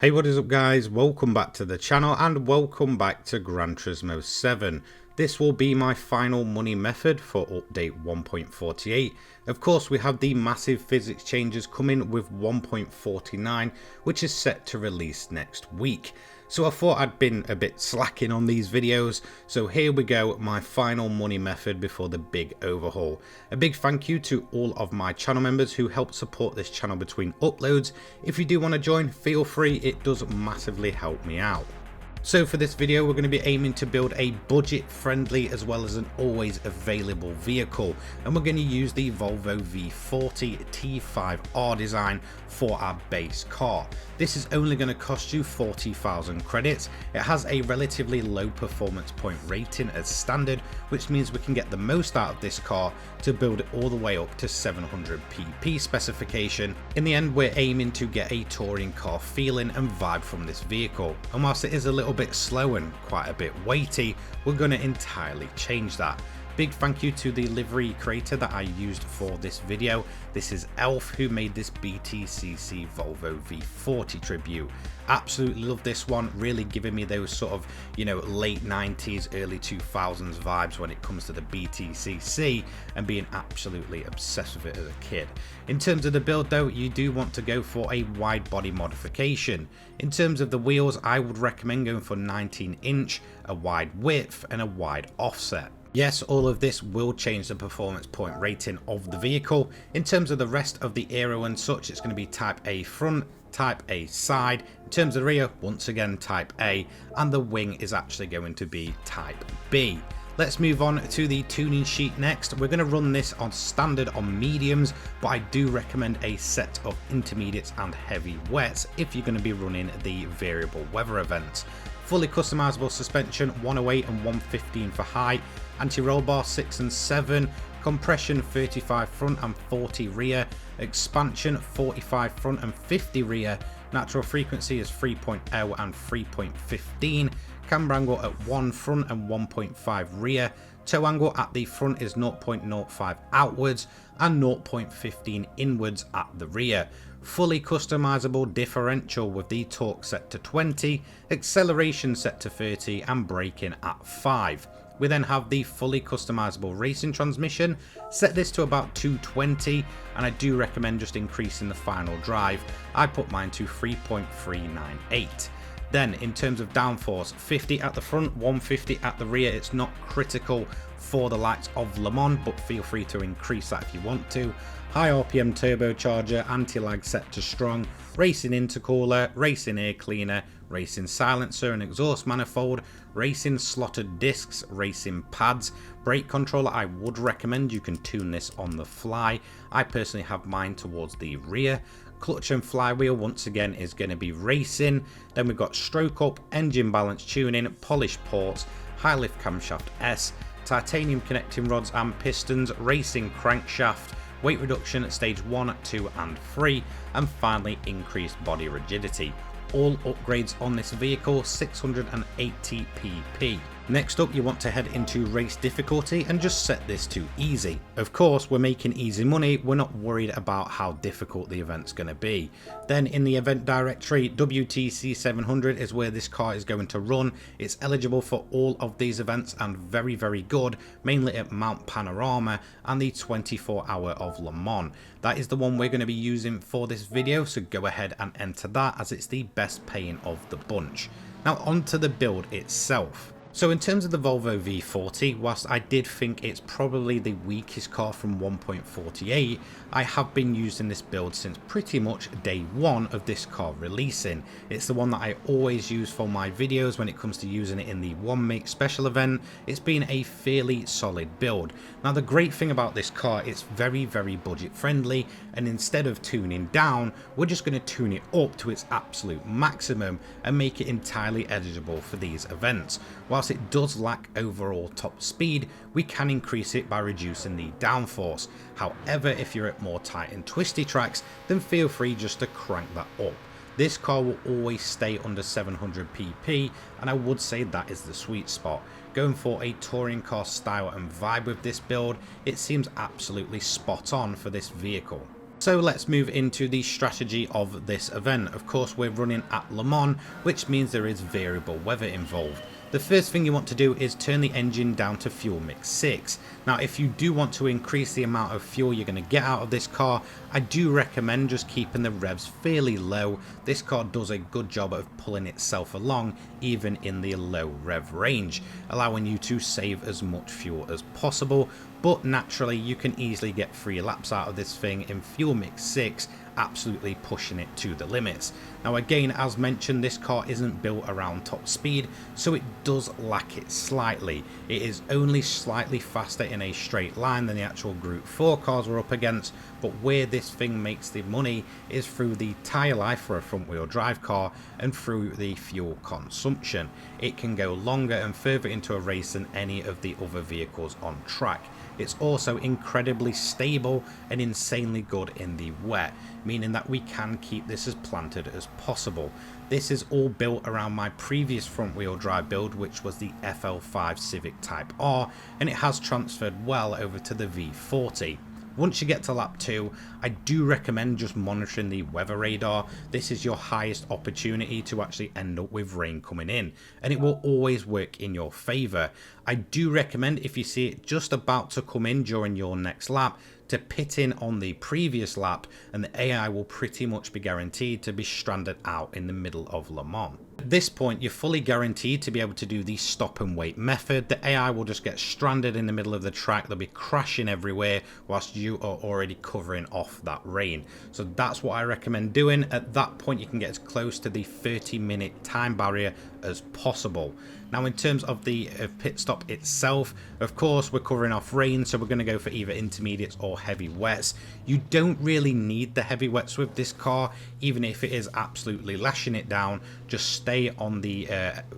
Hey, what is up guys, welcome back to the channel and welcome back to Gran Turismo 7. This will be my final money method for update 1.48. Of course we have the massive physics changes coming with 1.49 which is set to release next week. So I thought I'd been a bit slacking on these videos, so here we go, my final money method before the big overhaul. A big thank you to all of my channel members who help support this channel between uploads. If you do want to join, feel free, it does massively help me out. So for this video we're going to be aiming to build a budget friendly as well as an always available vehicle, and we're going to use the Volvo V40 T5R design for our base car. This is only going to cost you 40,000 credits. It has a relatively low performance point rating as standard, which means we can get the most out of this car to build it all the way up to 700 pp specification. In the end we're aiming to get a touring car feeling and vibe from this vehicle, and whilst it is a little bit slow and quite a bit weighty, we're going to entirely change that. Big thank you to the livery creator that I used for this video. This is Elf, who made this BTCC Volvo V40 tribute. Absolutely love this one, really giving me those sort of, you know, late 90s, early 2000s vibes when it comes to the BTCC, and being absolutely obsessed with it as a kid. In terms of the build though, you do want to go for a wide body modification. In terms of the wheels, I would recommend going for 19-inch, a wide width and a wide offset. Yes, all of this will change the performance point rating of the vehicle. In terms of the rest of the Aero and such, it's going to be type A front, type A side. In terms of the rear, once again type A, and the wing is actually going to be type B. Let's move on to the tuning sheet next. We're going to run this on standard on mediums, but I do recommend a set of intermediates and heavy wets if you're going to be running the variable weather events. Fully customizable suspension 108 and 115 for high, anti-roll bar 6 and 7, compression 35 front and 40 rear, expansion 45 front and 50 rear, natural frequency is 3.0 and 3.15, camber angle at 1 front and 1.5 rear, toe angle at the front is 0.05 outwards and 0.15 inwards at the rear. Fully customizable differential with the torque set to 20, acceleration set to 30 and braking at 5. We then have the fully customizable racing transmission. Set this to about 220, and I do recommend just increasing the final drive. I put mine to 3.398. Then in terms of downforce, 50 at the front, 150 at the rear. It's not critical for the likes of Le Mans, but feel free to increase that if you want to. High RPM turbocharger, anti-lag set to strong, racing intercooler, racing air cleaner, racing silencer and exhaust manifold, racing slotted discs, racing pads. Brake controller, I would recommend you can tune this on the fly. I personally have mine towards the rear. Clutch and flywheel once again is going to be racing. Then we've got stroke up, engine balance tuning, polished ports, high lift camshaft S, titanium connecting rods and pistons, racing crankshaft, weight reduction at stage 1, 2 and 3, and finally increased body rigidity. All upgrades on this vehicle 680 pp. Next up, you want to head into race difficulty and just set this to easy. Of course, we're making easy money, we're not worried about how difficult the event's going to be. Then in the event directory, WTC 700 is where this car is going to run. It's eligible for all of these events and very, very good, mainly at Mount Panorama and the 24-hour of Le Mans. That is the one we're going to be using for this video, so go ahead and enter that as it's the best paying of the bunch. Now onto the build itself. So in terms of the Volvo V40, whilst I did think it's probably the weakest car from 1.48, I have been using this build since pretty much day one of this car releasing. It's the one that I always use for my videos when it comes to using it in the One Make special event. It's been a fairly solid build. Now the great thing about this car, it's very, very budget friendly, and instead of tuning down, we're just going to tune it up to its absolute maximum and make it entirely eligible for these events. Whilst it does lack overall top speed, we can increase it by reducing the downforce. However, if you're at more tight and twisty tracks, then feel free just to crank that up. This car will always stay under 700 pp, and I would say that is the sweet spot. Going for a touring car style and vibe with this build, it seems absolutely spot on for this vehicle. So let's move into the strategy of this event. Of course, we're running at Le Mans, which means there is variable weather involved. The first thing you want to do is turn the engine down to fuel mix 6. Now, if you do want to increase the amount of fuel you're going to get out of this car, I do recommend just keeping the revs fairly low. This car does a good job of pulling itself along, even in the low rev range, allowing you to save as much fuel as possible. But naturally, you can easily get 3 laps out of this thing in fuel mix 6, absolutely pushing it to the limits. Now again, as mentioned, this car isn't built around top speed, so it does lack it slightly. It is only slightly faster in a straight line than the actual Group 4 cars we're up against, but where this thing makes the money is through the tyre life for a front wheel drive car and through the fuel consumption. It can go longer and further into a race than any of the other vehicles on track. It's also incredibly stable and insanely good in the wet, meaning that we can keep this as planted as possible. This is all built around my previous front wheel drive build, which was the FL5 Civic Type R, and it has transferred well over to the V40. Once you get to lap 2, I do recommend just monitoring the weather radar. This is your highest opportunity to actually end up with rain coming in, and it will always work in your favour. I do recommend, if you see it just about to come in during your next lap, to pit in on the previous lap, and the AI will pretty much be guaranteed to be stranded out in the middle of Le Mans. At this point, you're fully guaranteed to be able to do the stop and wait method. The AI will just get stranded in the middle of the track. They'll be crashing everywhere whilst you are already covering off that rain. So that's what I recommend doing. At that point, you can get as close to the 30-minute time barrier as possible. Now, in terms of the pit stop itself, of course, we're covering off rain, so we're going to go for either intermediates or heavy wets. You don't really need the heavy wets with this car, even if it is absolutely lashing it down. Just stay on the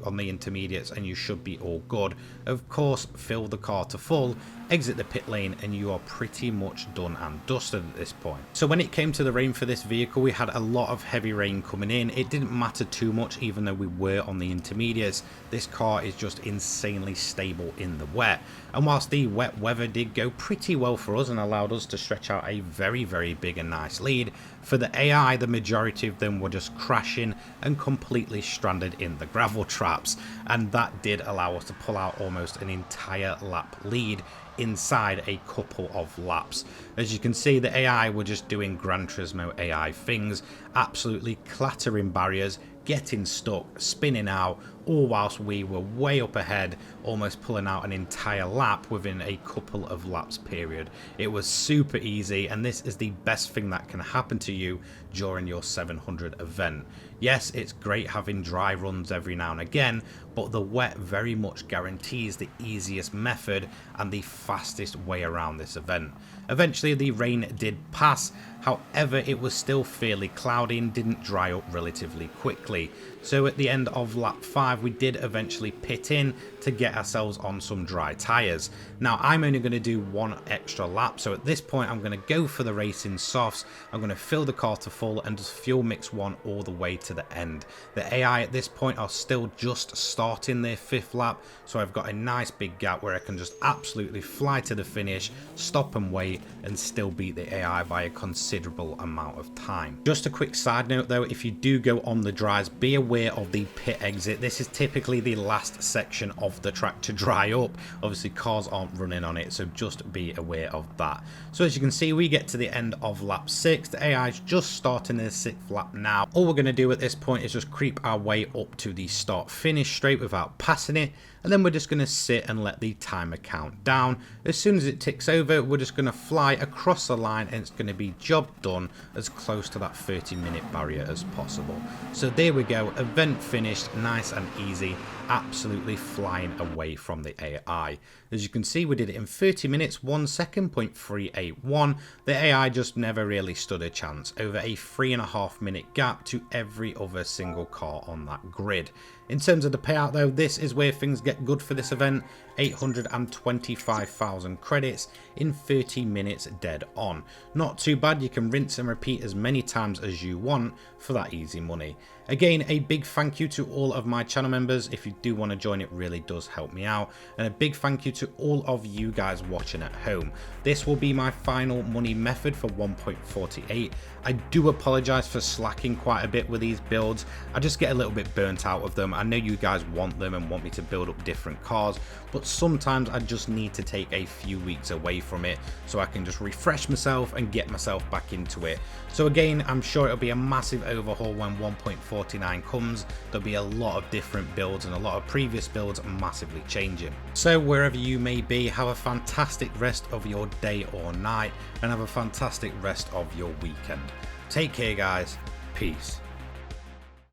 intermediates and you should be all good. Of course, fill the car to full, exit the pit lane, and you are pretty much done and dusted at this point. So when it came to the rain for this vehicle, we had a lot of heavy rain coming in. It didn't matter too much, even though we were on the intermediates. This car is just insanely stable in the wet. And whilst the wet weather did go pretty well for us and allowed us to stretch out a very, very big and nice lead, for the AI, the majority of them were just crashing and completely stranded in the gravel traps. And that did allow us to pull out almost an entire lap lead inside a couple of laps. As you can see, the AI were just doing Gran Turismo AI things, absolutely clattering barriers, getting stuck, spinning out, all whilst we were way up ahead, almost pulling out an entire lap within a couple of laps period. It was super easy, and this is the best thing that can happen to you during your 700 event. Yes, it's great having dry runs every now and again, but the wet very much guarantees the easiest method and the fastest way around this event. Eventually the rain did pass, however it was still fairly cloudy and didn't dry up relatively quickly. So at the end of lap 5 we did eventually pit in to get ourselves on some dry tyres. Now I'm only going to do one extra lap, so at this point I'm going to go for the racing softs. I'm going to fill the car to full and just fuel mix one all the way to the end. The AI at this point are still just starting their 5th lap, so I've got a nice big gap where I can just absolutely fly to the finish, stop and wait, and still beat the AI by a considerable amount of time. Just a quick side note though, if you do go on the dries, be aware of the pit exit. This is typically the last section of the track to dry up. Obviously cars aren't running on it, so just be aware of that. So as you can see, we get to the end of lap 6. The AI is just starting their 6th lap now. All we're going to do at this point is just creep our way up to the start finish straight without passing it, and then we're just going to sit and let the timer count down. As soon as it ticks over, we're just going to fly across the line, and it's going to be job done as close to that 30-minute barrier as possible. So there we go, event finished, nice and easy, absolutely flying away from the AI. As you can see, we did it in 30 minutes, 1 second, 0.381. The AI just never really stood a chance, over a 3.5 minute gap to every other single car on that grid. In terms of the payout though, this is where things get good for this event. 825,000 credits in 30 minutes dead on. Not too bad, you can rinse and repeat as many times as you want for that easy money. Again, a big thank you to all of my channel members. If you do want to join, it really does help me out. And a big thank you to all of you guys watching at home. This will be my final money method for 1.48. I do apologize for slacking quite a bit with these builds. I just get a little bit burnt out of them. I know you guys want them and want me to build up different cars, but sometimes I just need to take a few weeks away from it so I can just refresh myself and get myself back into it. So again, I'm sure it'll be a massive overhaul when 1.49 comes. There'll be a lot of different builds and a lot of previous builds massively changing. So wherever you may be, have a fantastic rest of your day or night, and have a fantastic rest of your weekend. Take care guys, peace.